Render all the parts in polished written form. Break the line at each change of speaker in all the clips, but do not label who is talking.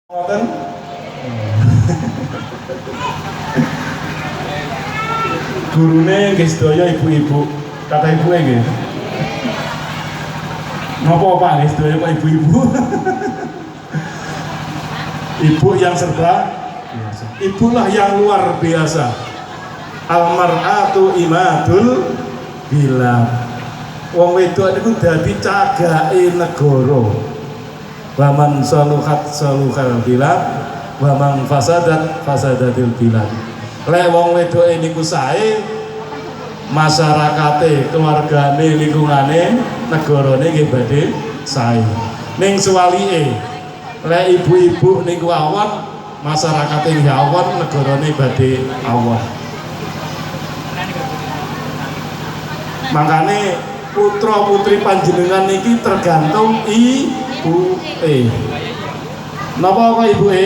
Ngoten. Gurune nggih sedaya ibu-ibu. Kata ibuke nggih. Napa Pak nggih sedaya kok ibu-ibu? Ibu yang serba biasa. Ibulah yang luar biasa. Almar'atu imadul bilad. Wong wedok niku dadi cagake negara. Waman saluhat saluhal bilad, waman fasadat fasadatil bilad. Lek wong wedoke niku sae, masyarakate, keluargane, lingkungane, negarane nggih badhe sae. Ning suwalike, lek ibu-ibu niku awon, masyarakate nggih awon, negarane badhe awon. Makane putra putri panjenengan niki tergantung ibuke. Napa kok ibuke?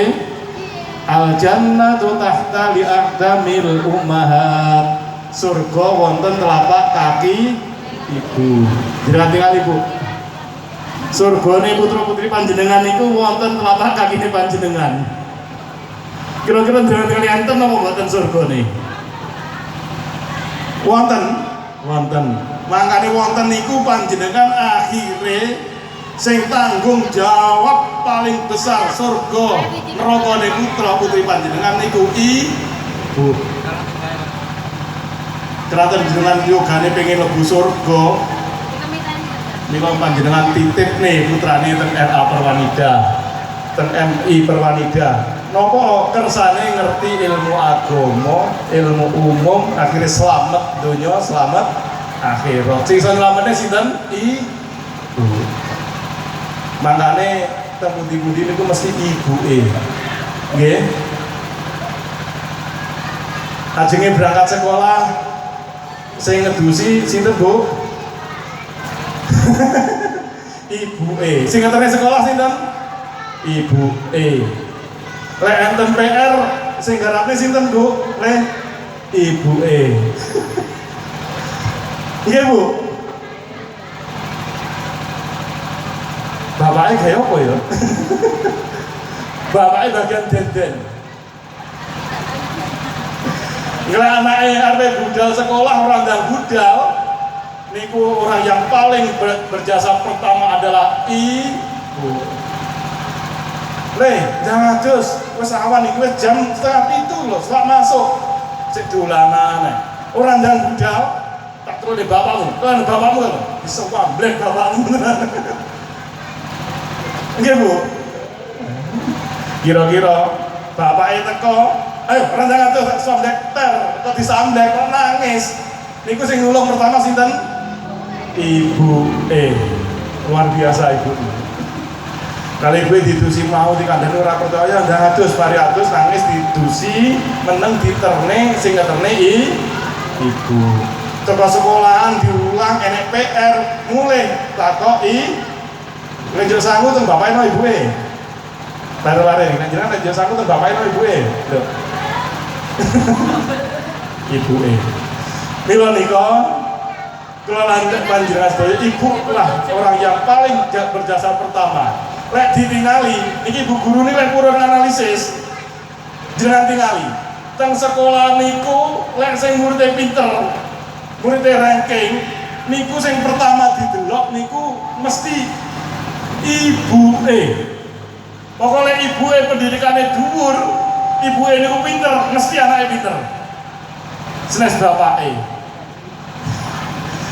Al jannatu tahta li aqdamil ummahat. Surga wonten telapak kaki ibu. Jenengan tinggal ibu. Surgane putra putri panjenengan niku wonten telapak kakine panjenengan. Kira-kira jenengan tinggal enten napa mboten surgane? Wonten, wonten. Makanya wonten niku panjenengan akhire sing tanggung jawab paling besar surga neraka niku putra putri panjenengan niku ibu. Kraton jenengan yogane pengen lebu surga niku panjenengan titip nih putrane teng RA Perwanida, teng MI Perwanida. Napa kersane ngerti ilmu agama, ilmu umum, akhirnya selamat donya, selamat akhirat. Sing iso nyelametne sinten? Ibu. Makane teng pundi-pundi niku mesti ibuke. Nggih. Ajenge berangkat sekolah sing ngedusi sinten, Bu? Ibuke. Sing ngeterne sekolah sinten? Ibuke. Lek enten PR sing garapne sinten, Bu? Lek ibuke. Iya Bu. Bapaknya kayak apa ya? Bapaknya bagian denden. Kalau anaknya arep budal sekolah orang dan budal, niku orang yang paling berjasa pertama adalah ibu. Jangan terus, wes awan iku wes jam 7:30 loh, setelah masuk cek dolanan. Orang dan budal tak terus di bapakmu, kan bapakmu kan bisa wamblek bapakmu. Nggih Bu. Kira-kira bapaknya teko, ayo rendangan tuh samdek ter, kok disamdek kok nangis. Niku sing nulung pertama sinten? Ibu. Luar biasa ibu. Kali gue didusi mau dikandani ora percaya, ndak adus pari adus nangis didusi, meneng diterne sing ngeterne ibu. Coba sekolahan diulang enek PR mulai takoki ngejo sangu teng bapake no ibuke. Bare-bare nek jenengan ngejo sangu teng bapake no ibuke. Lho. Ibuke. Mila nika kula lanjut panjenengan sedaya ibu lah orang yang paling berjasa pertama. Lek ditingali niki ibu guru niki lek purun analisis jenengan tingali. Teng sekolah niku lek sing muridé pinter, muridé ranking niku sing pertama didelok niku mesti ibuke. Pokoknya ibuke pendidikannya dhuwur, ibuke niku pinter, mesti anaknya pinter. Senes bapake.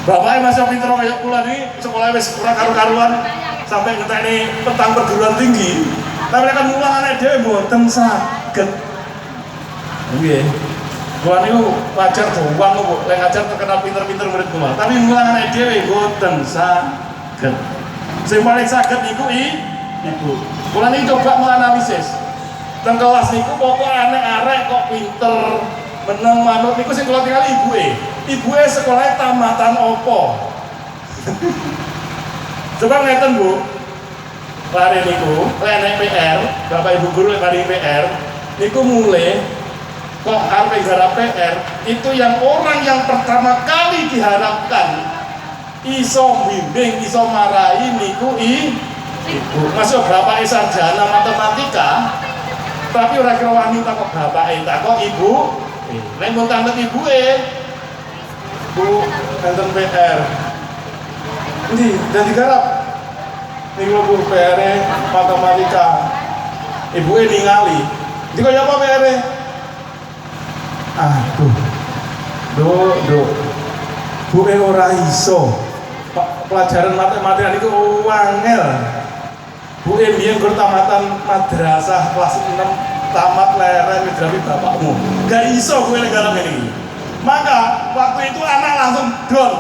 Bapake masih pinter kaya kula niki sekolah wis ora karu-karuan sampai ngeteni petang perguruan tinggi. Tapi kan mulang anak dhewe mboten saged. Nggih. Kula niku wajar doang kok lek ngajar terkenal pinter-pinter murid kula. Tapi mulang anak dhewe mboten saged. Sing paling saged niku ibu. Kula niki coba menganalisis. Teng kelas niku pokok arek kok pinter, meneng manut niku sing kula tingali ibuke. Ibuke sekolahnya tamatan opo? Coba ngeten Bu. Lare niku, lek PR, Bapak Ibu guru lek mari PR, niku mulai kok arep garap PR, itu yang orang yang pertama kali diharapkan iso bimbing, iso marahi niku ibu. Masuk bapak sarjana matematika Tapi ora kira wani takok bapake, takok ibu. Nek mun tantet ibuke. Bu, enten PR. Endi dadi garap? Niku Bu PR matematika. Ibuke ningali. Iki kaya apa PR? Aduh. Duh. Bu ora iso. Pelajaran matematika niku wangel. Bu biyen gur tamatan madrasah kelas 6 tamat lereng ngedrapi bapakmu. Gak iso gue negara ini. Maka waktu itu anak langsung down.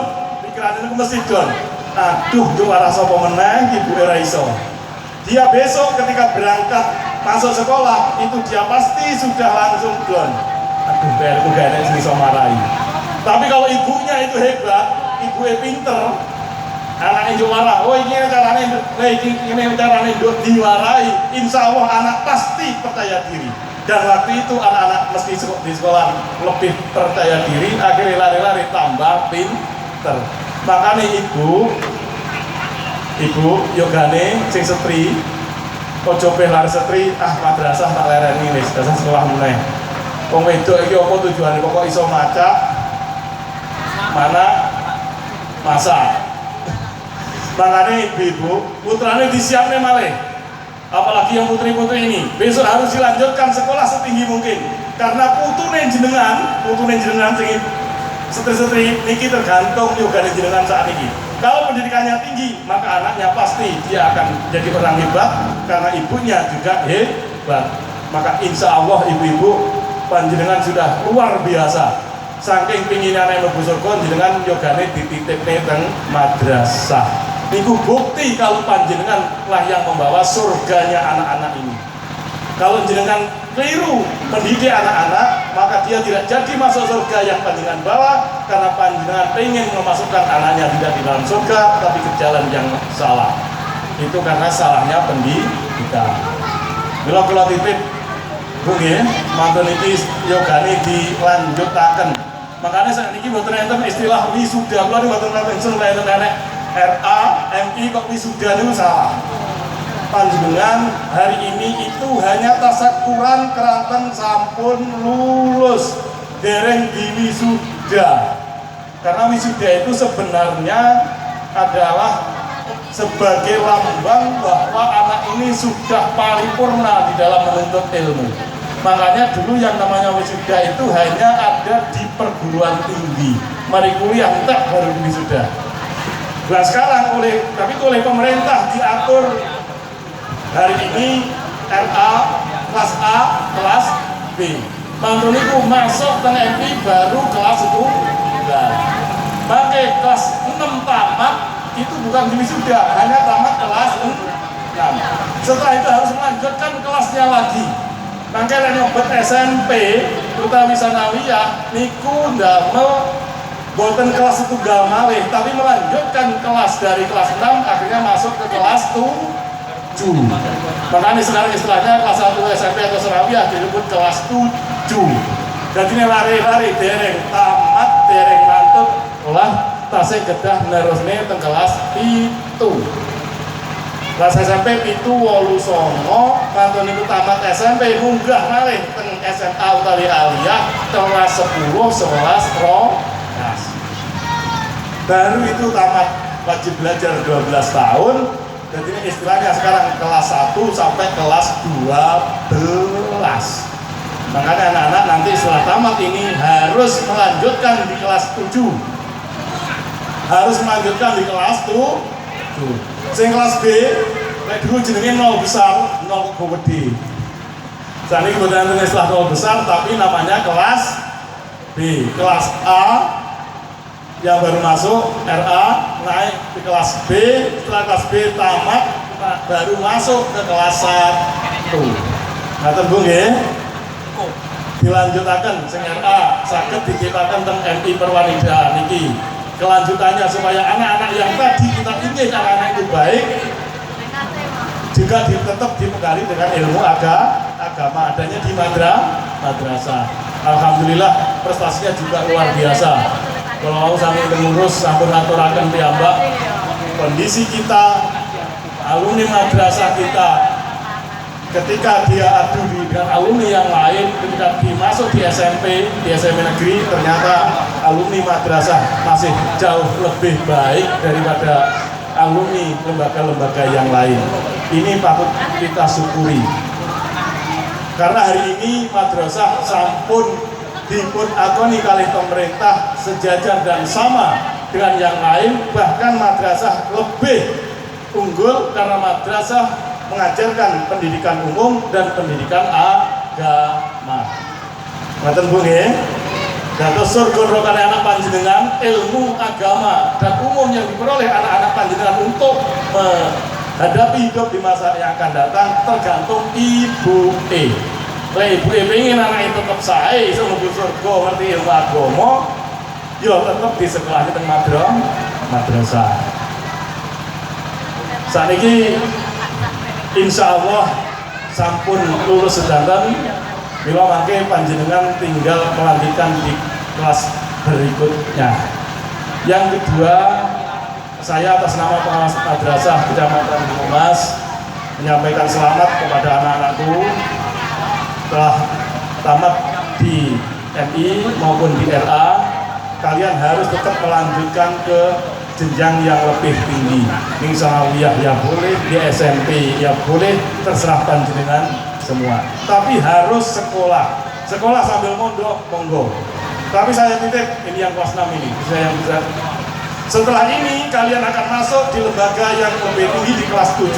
Pikiran itu mesti down. Aduh, itu arah sapa menang ibu ora iso. Dia besok ketika berangkat masuk sekolah itu dia pasti sudah langsung down. Aduh, biar aku gak ada yang bisa marahi. Tapi kalau ibunya itu hebat, ibunya pinter, anaknya juara, oh ini caranya diwarai, insya Allah anak pasti percaya diri. Dan waktu itu anak-anak mesti di sekolah lebih percaya diri, akhirnya lari-lari tambah pinter. Makanya ibu yogane sing setri, ojo lari setri, madrasah tak lereni wis, dasar sekolah mulai. Wong wedok iki apa tujuane pokok iso maca, mana masak. Makanya ibu-ibu, putranya disiapnya malih. Apalagi yang putri-putri ini, besok harus dilanjutkan sekolah setinggi mungkin. Karena putune jenengan sing setri-setri niki tergantung juga jenengan saat ini. Kalau pendidikannya tinggi, maka anaknya pasti dia akan jadi orang hebat karena ibunya juga hebat. Maka insya Allah ibu-ibu panjenengan sudah luar biasa. Saking pinginane mlebu surga jenengan yogane dititipne teng madrasah. Niku bukti kalau panjenengan lah yang membawa surganya anak-anak ini. Kalau jenengan keliru mendidik anak-anak, maka dia tidak jadi masuk surga yang panjenengan bawa karena panjenengan ingin memasukkan anaknya tidak di dalam surga tapi ke jalan yang salah. Itu karena salahnya pendidikan. Bila titip Bu nggih, mantun iki yogane dilanjutaken. Makanya saat ini mboten enten istilah wisuda, kula mboten enten nek RA, MI kok wisuda itu salah. Panjenengan hari ini itu hanya tasakuran keranten sampun lulus dereng diwisuda. Karena wisuda itu sebenarnya adalah sebagai lambang bahwa anak ini sudah paripurna di dalam menuntut ilmu. Makanya dulu yang namanya wisuda itu hanya ada di perguruan tinggi. Mari kuliah entek baru wisuda. Nah sekarang oleh pemerintah diatur hari ini RA, kelas A, kelas B. Mantun itu masuk ke MI baru kelas itu. Pakai kelas 6 tamat itu bukan wisuda, hanya tamat kelas 6. Setelah itu harus melanjutkan kelasnya lagi. Makanya nyobet SMP, terutama sanawiyah, niku ndamel boten kelas tunggal malih, tapi melanjutkan kelas dari kelas 6 akhirnya masuk ke kelas 7. Makanya sekarang istilahnya kelas 1 SMP atau sanawiyah disebut kelas 7. Jadi ini lari-lari dereng tamat, dereng ngantuk, olah tasik kedah nerusnya ke kelas 7. Kelas SMP itu 8 songo, kantun itu tamat SMP munggah malih teng SMA utawi aliyah kelas 10, 11, 12. Baru itu tamat wajib belajar 12 tahun. Dan ini istilahnya sekarang kelas 1 sampai kelas 12. Makanya anak-anak nanti setelah tamat ini harus melanjutkan di kelas 7. Harus melanjutkan di kelas 7. Sing kelas B, nek dulu jenenge 0 besar, 0 gede. Saat ini kebetulan setelah 0 besar, tapi namanya kelas B. Kelas A yang baru masuk RA naik ke kelas B, setelah kelas B tamat baru masuk ke kelas 1. Nah tembung ya, dilanjutakan sing RA saged diciptakan teng MI Perwanida niki. Kelanjutannya supaya anak-anak yang tadi kita ingin anak-anak itu baik juga tetap dibekali dengan ilmu agama adanya di madrasah. Alhamdulillah prestasinya juga luar biasa. Kalau mau sambil mengurus sampun aturaken piyambak kondisi kita alumni madrasah kita ketika dia adu dengan alumni yang lain, ketika dimasuk di SMP negeri, ternyata alumni madrasah masih jauh lebih baik daripada alumni lembaga-lembaga yang lain. Ini patut kita syukuri. Karena hari ini madrasah sampun dipun akoni kalih pemerintah sejajar dan sama dengan yang lain, bahkan madrasah lebih unggul karena madrasah mengajarkan pendidikan umum dan pendidikan agama. Ngaten Bu nggih. Dados surga rokane anak panjenengan ilmu agama dan umum yang diperoleh anak-anak panjenengan untuk menghadapi hidup di masa yang akan datang tergantung ibu e. Ibu e pengen anak itu tetap sae iso mlebu surga ngerti ilmu agama, yo tetap di sekolah teng madrasah. Saniki insya Allah sampun lulus sedanten, mila mangke panjenengan tinggal melanjutkan di kelas berikutnya. Yang kedua, saya atas nama pengawas madrasah Kecamatan Mas menyampaikan selamat kepada anak-anakku telah tamat di MI maupun di RA. Kalian harus tetap melanjutkan ke jenjang yang lebih tinggi. Ning sanawiyah ya boleh, di SMP ya boleh, terserah panjenengan semua. Tapi harus sekolah sambil mondok, monggo. Tapi saya titip, ini yang kelas 6 ini, saya yang bisa. Setelah ini kalian akan masuk di lembaga yang lebih tinggi di kelas 7.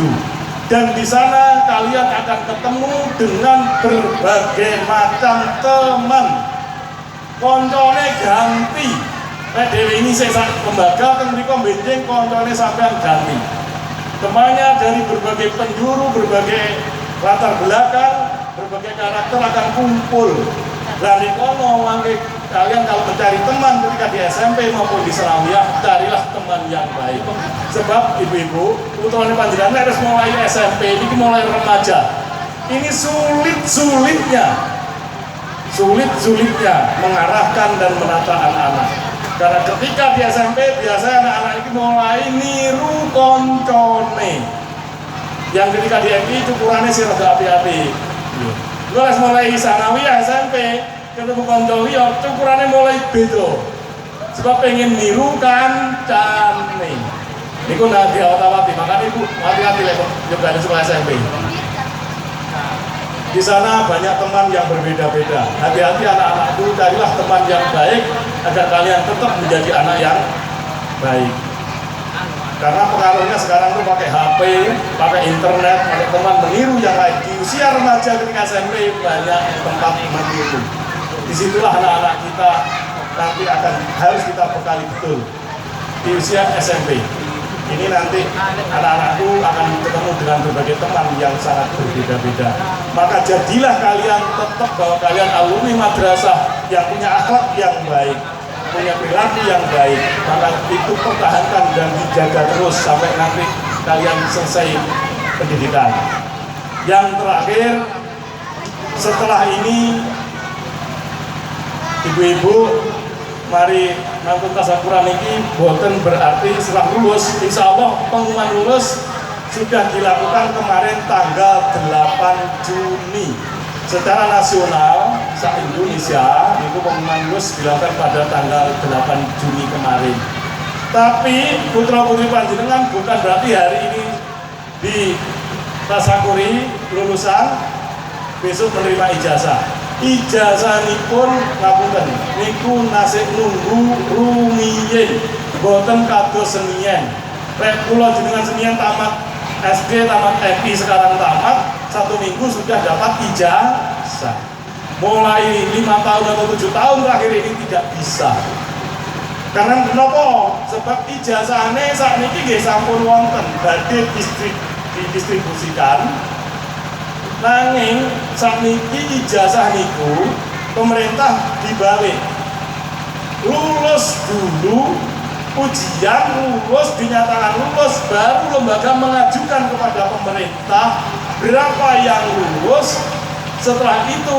Dan di sana kalian akan ketemu dengan berbagai macam teman. Koncone ganti. Dewi ini saya lembaga kan mriko benjing koncone sampean ganti. Temannya dari berbagai penjuru, berbagai latar belakang, berbagai karakter akan kumpul. Dari kono mangke kalian kalau mencari teman ketika di SMP maupun di Serawiyah, carilah teman yang baik. Sebab ibu-ibu, putrane panjenengan harus mulai SMP, ini mulai remaja. Ini sulit-sulitnya mengarahkan dan menata anak-anak. Karena ketika di SMP biasanya anak-anak ini mulai niru koncone. Yang ketika di MI cukurannya sih rada api-api. Gue mulai sanawiyah SMP ketemu konco liya cukurannya mulai beda. Sebab pengen niru kancane. Niku nanti awat-awati, makanya ibu hati-hati lek juga di sekolah SMP. Di sana banyak teman yang berbeda-beda. Hati-hati anak-anakku, carilah teman yang baik agar kalian tetap menjadi anak yang baik. Karena pengaruhnya sekarang tuh pakai HP, pakai internet, pakai teman meniru yang lain. Di usia remaja ketika SMP banyak tempat meniru. Disitulah anak-anak kita nanti akan harus kita bekali betul. Di usia SMP. Ini nanti anak-anakku akan ketemu dengan berbagai teman yang sangat berbeda-beda. Maka jadilah kalian tetap bahwa kalian alumni madrasah yang punya akhlak yang baik, punya perilaku yang baik. Maka itu pertahankan dan dijaga terus sampai nanti kalian selesai pendidikan. Yang terakhir, setelah ini ibu-ibu mari nonton tasyakuran ini boten berarti setelah lulus. Insya Allah pengumuman lulus sudah dilakukan kemarin tanggal 8 Juni secara nasional se-Indonesia. Itu pengumuman lulus dilakukan pada tanggal 8 Juni kemarin. Tapi putra putri panjenengan bukan berarti hari ini di tasyakuri lulusan besok menerima ijazah. Ijazah nipun ngapunten niku nasib nunggu rumiyin boten kados senian. Rek kula jenengan senian tamat SD, tamat MI, sekarang tamat 1 minggu sudah dapat ijazah. Mulai 5 tahun atau 7 tahun terakhir ini tidak bisa. Karena kenapa? Sebab ijazahnya saat ini nggih sampun wonten badhe didistribusikan. Nanging sakniki ijazah niku pemerintah dibalik. Lulus dulu, ujian lulus, dinyatakan lulus, baru lembaga mengajukan kepada pemerintah berapa yang lulus, setelah itu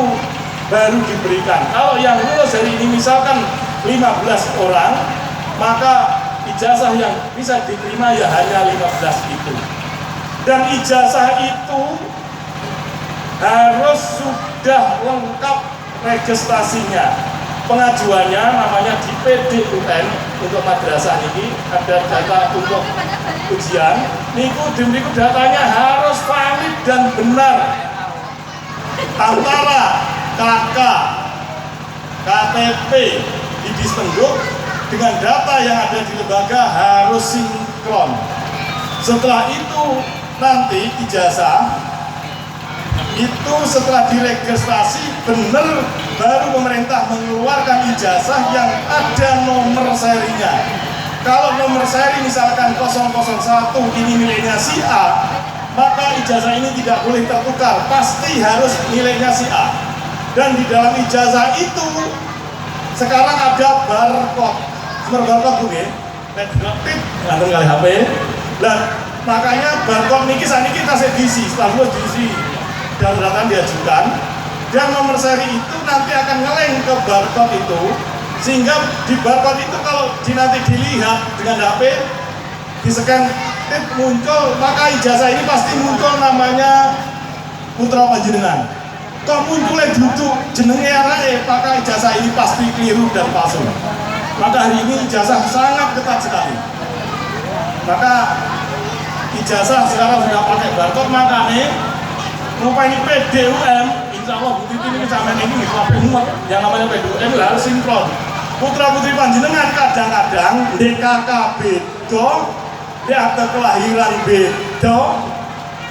baru diberikan. Kalau yang lulus hari ini misalkan 15 orang, maka ijazah yang bisa diterima ya hanya 15 itu. Dan ijazah itu harus sudah lengkap registrasinya. Pengajuannya namanya di PDUN untuk madrasah ini, ada data untuk ujian. Niku datanya harus valid dan benar antara KK, KTP di Dispenduk dengan data yang ada di lembaga harus sinkron. Setelah itu nanti ijazah itu setelah diregistrasi benar baru pemerintah mengeluarkan ijazah yang ada nomor serinya. Kalau nomor seri misalkan 001 ini nilainya si A, maka ijazah ini tidak boleh tertukar, pasti harus nilainya si A. Dan di dalam ijazah itu sekarang ada barcode, nomor barcode gue, ngantar kali HP. Dan makanya barcode niki saniki tasik diisi, setelah lulus diisi dan data diajukan, dan nomor seri itu nanti akan ngeleng ke barcode itu, sehingga di barcode itu kalau nanti dilihat dengan HP di scan muncul, maka ijazah ini pasti muncul namanya putra panjenengan. Kok munculnya duduk jenenge arake, maka ijazah ini pasti keliru dan palsu. Maka hari ini ijazah sangat ketat sekali. Maka ijazah sekarang sudah pakai barcode, makanya ini PDUM, insya Allah Bu Titi ini sampai ini umat yang namanya PDUM harus sinkron. Putra putri panjenengan kadang-kadang DKK beda, di akte kelahiran beda,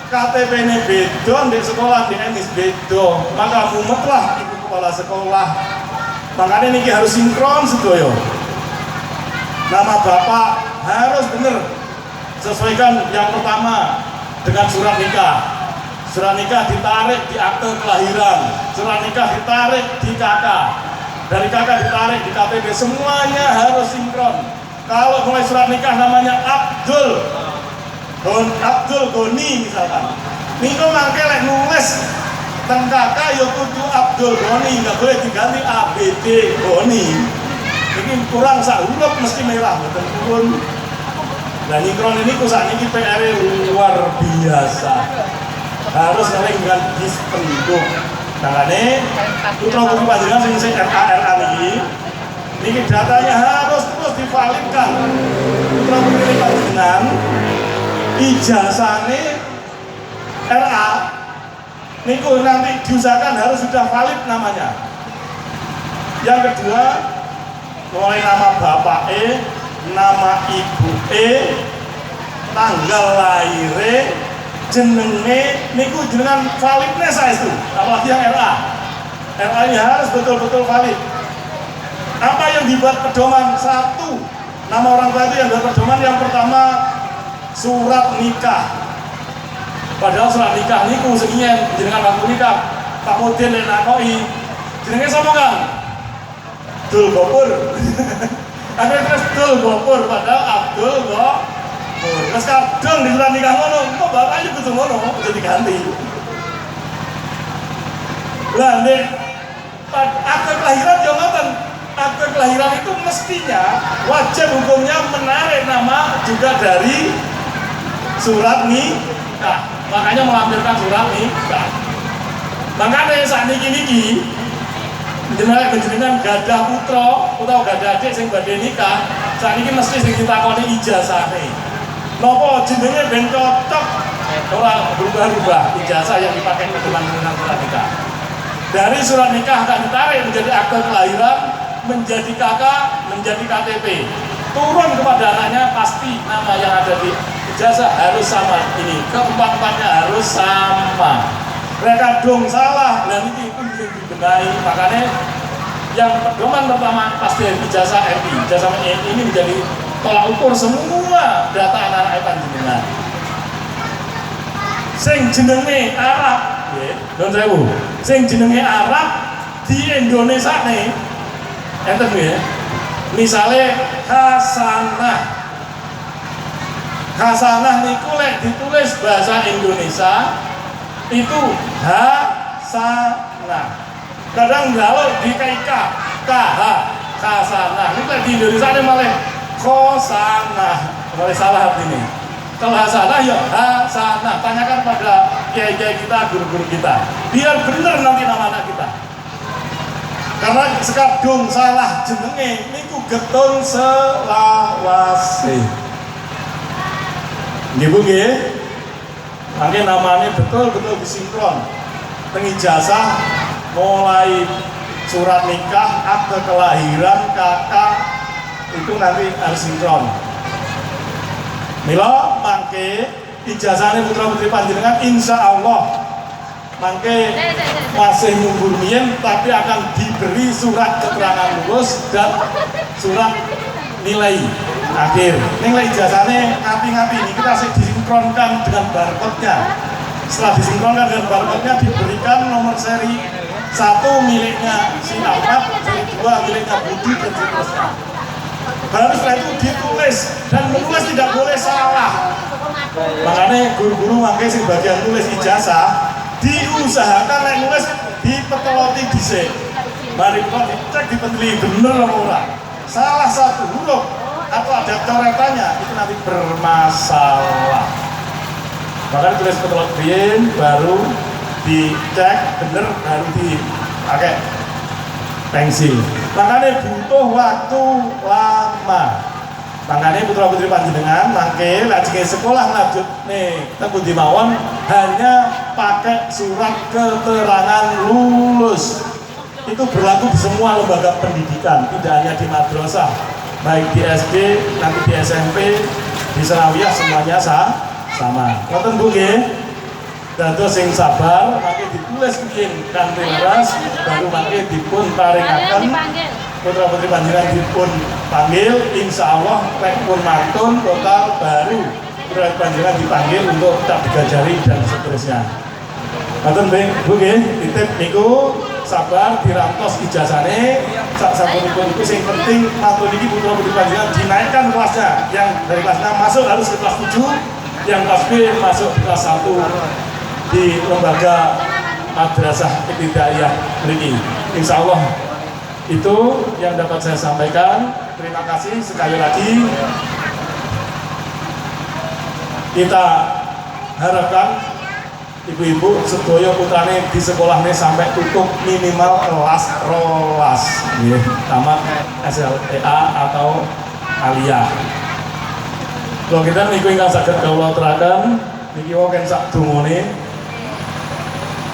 KTP ini beda, di sekolah di NIS beda. Maka mumetlah ibu kepala sekolah. Makanya ini harus sinkron sedoyo. Nama bapak harus benar, sesuaikan yang pertama dengan surat nikah. Surat nikah ditarik di akte kelahiran, surat nikah ditarik di KK, dari KK ditarik di KTP, semuanya harus sinkron. Kalau mulai surat nikah namanya Abdul Goni misalkan, niku mangke lek nulis teng KK ya kudu Abdul Goni, nggak boleh diganti ABD Goni. Ini kurang sak huruf mesti merah, betul pun. Nah sinkron ini kusak niki PR luar biasa. Harus ngeling dengan Dispenduk. Makanya putra putri panjenengan sing RA ini datanya harus terus divalidkan. Putra putri panjenengan ijazahnya RA niku nanti diusahakan harus sudah valid namanya. Yang kedua, mulai nama bapak nama ibu tanggal lahir, jenenge niku jenengan validnya saya itu, apalagi yang RA nya harus betul-betul valid. Apa yang dibuat pedoman? Satu, nama orang tua itu yang dibuat pedoman yang pertama surat nikah. Padahal surat nikah niku sekian jenengan waktu nikah Pak Mudin dan Nakoi jenenge sama kan Abdul Gopur ada terus Abdul Gopur padahal Abdul Gopur. Terus kadang di surat nikah ngono, kok bapaknya kudu ngono, kudu diganti. Lah nek akte kelahiran yo ngoten. Akte kelahiran itu mestinya wajib hukumnya menarik nama juga dari surat nikah. Makanya melampirkan surat nikah. Makanya saat niki jenengan gadah putra utawa gadah adik sing badhe nikah, saat ini mesti sing ditakoni ijazahe. Nopo jenenge ben cocok ora berubah-ubah ijazah yang dipakai pedoman surat nikah. Dari surat nikah akan ditarik menjadi akte kelahiran, menjadi KK, menjadi KTP. Turun kepada anaknya pasti nama yang ada di ijazah harus sama. Ini keempat-empatnya harus sama. Mereka dong salah dan itu dibenahi. Makanya yang pedoman pertama pasti ijazah RI. Ijazah ini menjadi tolak ukur semua data anak-anak panjenengan. Sing jenenge Arab, don sewu. Sing jenenge Arab di Indonesia nih, enten ya. Misalnya Hasanah niku lek ditulis bahasa Indonesia itu Hasanah. Kadang kalau di KH Hasanah, ini lek di Indonesia ini malah Khosanah, boleh salah ini. Kalau Hasanah ya Hasanah. Tanyakan pada kiai-kiai kita, guru-guru kita. Biar bener nanti nama anak kita. Karena sekadung salah jenenge niku getun selawase. Nggih Bu nggih. Mangke namanya betul-betul disinkron. Teng ijazah mulai surat nikah, akte kelahiran, kakak itu nanti harus sinkron. Mila mangke ijazahnya putra putri panjenengan insya Allah mangke masih mundur mien, tapi akan diberi surat keterangan lulus dan surat nilai akhir. Nilai ijazahnya ngapi-ngapi ini kita harus disinkronkan dengan barcode-nya. Setelah disinkronkan dengan barcode-nya diberikan nomor seri 1 miliknya si Ahmad, seri 2 miliknya Budi dan seterusnya. Baru setelah itu ditulis dan menulis tidak boleh salah. Makanya guru-guru mangke sing bagian tulis ijazah diusahakan nek nulis dipeteloti dhisik. Mari kok dicek dipeteli bener apa ora. Salah satu huruf atau ada coretannya itu nanti bermasalah. Makanya tulis petelot biyen baru dicek bener baru dipakai pensil. Makanya butuh waktu lama. Makanya putra putri panjenengan mangke lajeng sekolah lanjut nih teng pundi mawon hanya pakai surat keterangan lulus. Itu berlaku di semua lembaga pendidikan, tidak hanya di madrasah, baik di SD, nanti di SMP, di Sanawiyah semuanya sama. Ngoten Bu nggih. Dados sing sabar, mangke ditulis biyen kanthi leres, baru mangke dipun paringaken putra putri panjenengan dipun panggil, insya Allah lek pun mantun total baru putra panjenengan dipanggil untuk tak digajari dan seterusnya. Ngoten Bu nggih, titip niku sabar dirantos ijazahane sak sapunipun iku sing penting mantun iki putra putri panjenengan dinaikkan kelasnya, yang dari kelas 6 masuk harus ke kelas 7, yang kelas B masuk ke kelas 1 di lembaga madrasah ibtidaiyah ini. Insya Allah itu yang dapat saya sampaikan. Terima kasih sekali lagi. Kita harapkan ibu-ibu sedaya putrane di sekolahnya sampai tutup minimal kelas rolas, tamat SLTA atau alia. Kalau kita niku ingkang saged kawula aturaken niki wae sak dungane.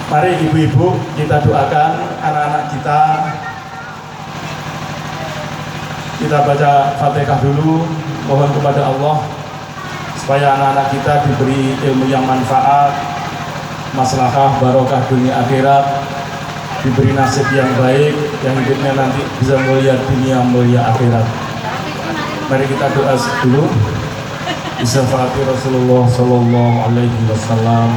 Mari ibu-ibu kita doakan anak-anak kita. Kita baca Fatihah dulu, mohon kepada Allah supaya anak-anak kita diberi ilmu yang manfaat, maslahah barokah dunia akhirat, diberi nasib yang baik, yang hidupnya nanti bisa mulia dunia mulia akhirat. Mari kita doa dulu. Bismillahirrahmanirrahim. Rasulullah sallallahu alaihi wasallam.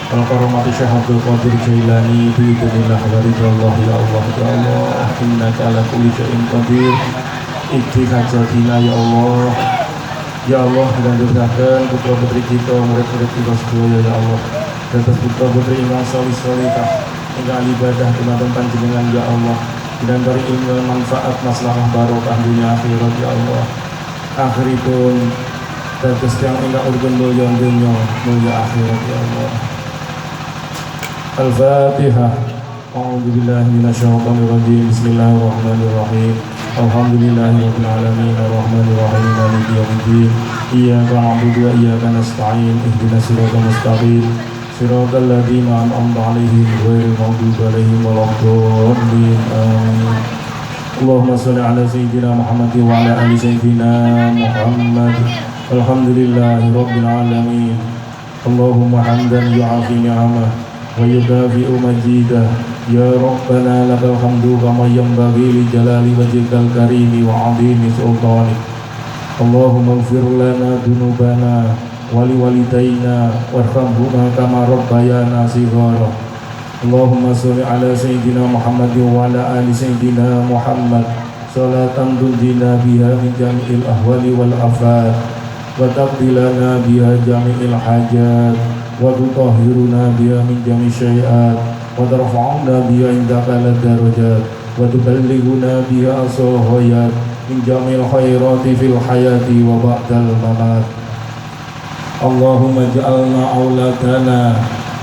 Al-Qaromati Syekh Abdul Qadir Jailani biidznillah wa ridallah ya Allah ya Allah innaka ala kulli syai'in qadir ikti hajatina ya Allah ya Allah ganduraken putra putri kita murid-murid kita sedaya ya Allah dados putra putri ingkang salih-salihah ingkang ibadah dumateng panjenengan ya Allah dan dari ilmu manfaat maslahah barokah dunia akhirat ya Allah akhiripun dados tiyang ingkang urip mulya dunya mulya akhirat ya Allah. Al-Fatihah. A'udzubillahi minasyaitonirrajim. Bismillahirrahmanirrahim. Alhamdulillahirabbil alamin arrahmanir rahim maliki yaumiddin. Iyyaka na'budu wa iyyaka nasta'in. Ihdinas siratal mustaqim. Siratal ladzina an'amta 'alaihim ghairil maghdubi 'alaihim waladdallin. Amin. Allahumma shalli 'ala sayyidina Muhammad wa 'ala ali sayyidina Muhammad. Alhamdulillahirabbil alamin. Allahumma hamdan yu'afi ni'amah ويدافئ مجيده يا ربنا لك الحمد كما ينبغي لجلال وجهك الكريم وعظيم سلطانك اللهم اغفر لنا ذنوبنا ولوالدينا وارحمهما كما ربيانا صغارا اللهم صل على سيدنا محمد وعلى آل سيدنا محمد صلاة تنجينا بها من جميع الأهوال والآفات وتقضي لنا بها جميع الحاجات وتطهرنا بها من جميع الشيئات وترفعنا بها عندك على الدرجات وتبلغنا بها الصلاحيات من جميع الخيرات في الحياة وبعد الممات اللهم اجعلنا أولادنا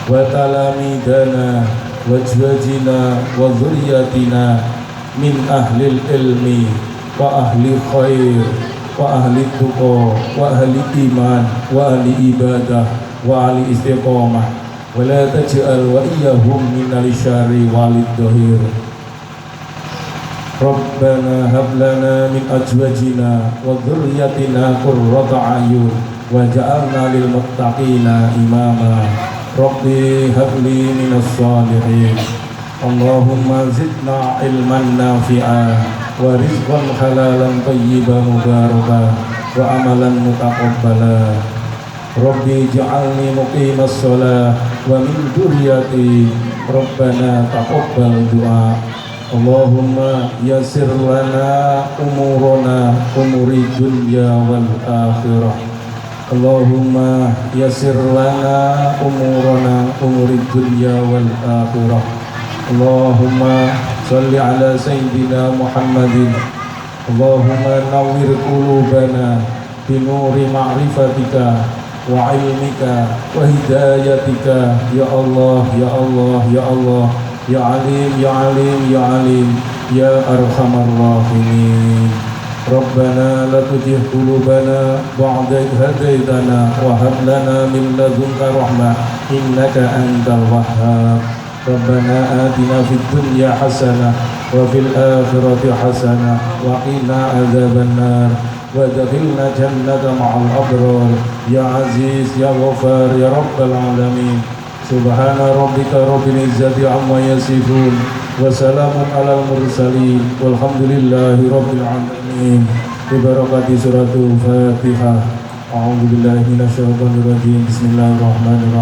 وتلاميذنا وأزواجنا وذرياتنا من أهل العلم وأهل الخير وأهل التقى وأهل الإيمان وأهل عبادة وأهل استقامة ولا تجعل وإياهم من الشر والظهير. ربنا هب لنا من أزواجنا وذرياتنا قرة أعين وجعلنا للمتقين إماما. ربي هب لي من الصالحين. اللهم زدنا علما نافعا ورزقا حلالا طيبا مباركا وعملا متقبلا. ربي اجعلني مقيم الصلاة ومن ذريتي ربنا تقبل دعاء. اللهم يسر لنا أمورنا أمور الدنيا والآخرة. اللهم يسر لنا أمورنا أمور الدنيا والآخرة. اللهم صل على سيدنا محمد. اللهم نور قلوبنا بنور معرفتك وعلمك وهدايتك يا الله يا الله يا الله يا عليم يا عليم يا عليم يا أرحم الراحمين. ربنا لا تزغ قلوبنا بعد إذ هديتنا وهب لنا من لدنك رحمة إنك أنت الوهاب. ربنا آتنا في الدنيا حسنة وفي الآخرة حسنة وقنا عذاب النار وادخلنا جنة مع الأبرار يا عزيز يا غفار يا رب العالمين. سبحان ربك رب العزة عما يصفون وسلام على المرسلين والحمد لله رب العالمين. ببركة سورة الفاتحة. أعوذ بالله من الشيطان الرجيم. بسم الله الرحمن الرحيم.